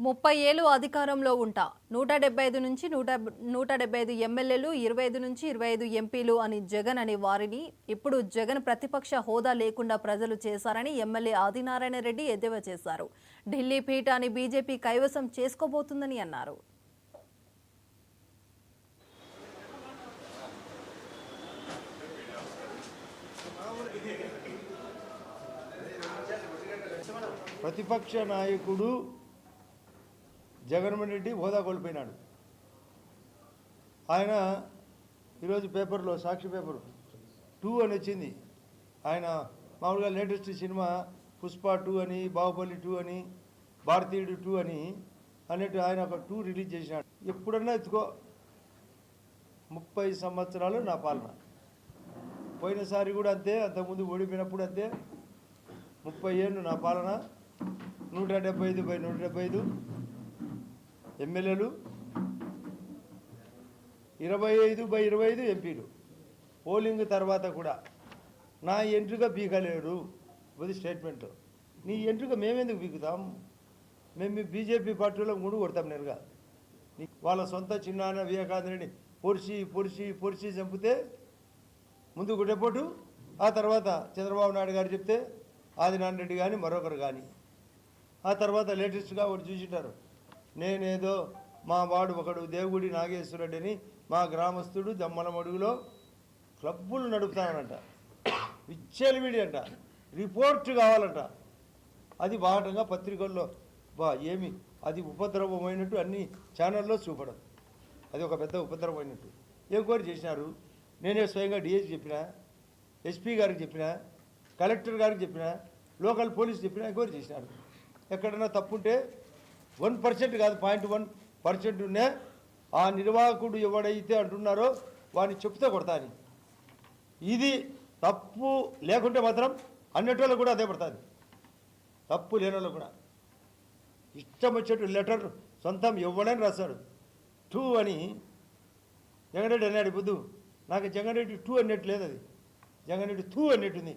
30 ఏళ్లు అధికారంలో ఉంటా 175 నుంచి 175 ఎమ్మెల్యేలు 25 నుంచి 25 ఎంపీలు అని జగన్ అనే వారిని ఇప్పుడు జగన్ ప్రతిపక్ష హోదా లేకుండా ప్రజలు చేశారని ఎమ్మెల్యే ఆదినారాయణ రెడ్డి ఎద్దేవా చేశారు. ఢిల్లీ పీఠాన్ని బీజేపీ కైవసం చేసుకోబోతుందని అన్నారు. ప్రతిపక్ష నాయకుడు జగన్మోహన్ రెడ్డి హోదా కోల్పోయినాడు. ఆయన ఈరోజు పేపర్లో సాక్షి పేపర్ 2 అని వచ్చింది. ఆయన మామూలుగా లేటెస్ట్ సినిమా పుష్ప 2 అని, బాహుబలి 2 అని, భారతీయుడు 2 అని అన్నట్టు ఆయన ఒక 2 రిలీజ్ చేసినాడు. ఎప్పుడన్నా ఎత్తుకో 30 సంవత్సరాలు నా పాలన. పోయినసారి కూడా అంతే, అంతకుముందు ఓడిపోయినప్పుడు అంతే. 30 ఏళ్ళు నా పాలన. 175/175 ఎమ్మెల్యేలు, 25/25 ఎంపీలు. పోలింగ్ తర్వాత కూడా నా ఎంట్రుక పీకలేడు అది స్టేట్మెంట్. నీ ఎంట్రుక మేమెందుకు పీకుతాం? మేము బీజేపీ పార్టీలో ముడు కొడతాం నేరుగా. వాళ్ళ సొంత చిన్నాన్న వివేకానందని పొడిచి చంపితే ముందు గుడ్డెపోటు, ఆ తర్వాత చంద్రబాబు నాయుడు గారు చెప్తే ఆదినారాయణ రెడ్డి కానీ మరొకరు కానీ, ఆ తర్వాత లేటెస్ట్గా ఒకటి చూసింటారు. నేనేదో మా వాడు ఒకడు దేవుడి నాగేశ్వరరెడ్డి అని మా గ్రామస్తుడు దమ్మలమడుగులో క్లబ్బులు నడుపుతానంట. విచ్చలవిడి అంట, రిపోర్ట్ కావాలంట. అది బాటంగా పత్రికల్లో ఏమి అది ఉపద్రవమైనట్టు అన్ని ఛానల్లో చూపడం. అది ఒక పెద్ద ఉపద్రవమైనట్టు ఎంక్వైరీ చేసినారు. నేనే స్వయంగా డిఎస్పీ చెప్పిన, ఎస్పీ గారికి చెప్పిన, కలెక్టర్ గారికి చెప్పిన, లోకల్ పోలీస్ చెప్పిన, ఎంక్వైరీ చేసినారు. ఎక్కడైనా తప్పుంటే 1% కాదు 0.1% ఉన్నా ఆ నిర్వాహకుడు ఎవడైతే అంటున్నారో వాడిని చెప్తే కొడతాని. ఇది తప్పు లేకుంటే మాత్రం అన్నటోళ్ళు కూడా అదే పడుతుంది. తప్పు లేని వాళ్ళు కూడా ఇష్టం వచ్చేట్టు లెటర్ సొంతం ఎవడని రాశాడు. 2 అని జగన్ రెడ్డి అన్నాడు. బుద్ధు నాకు జగన్ రెడ్డి 2 అన్నట్టు లేదు, అది జగన్ రెడ్డి 2 అన్నట్టుంది.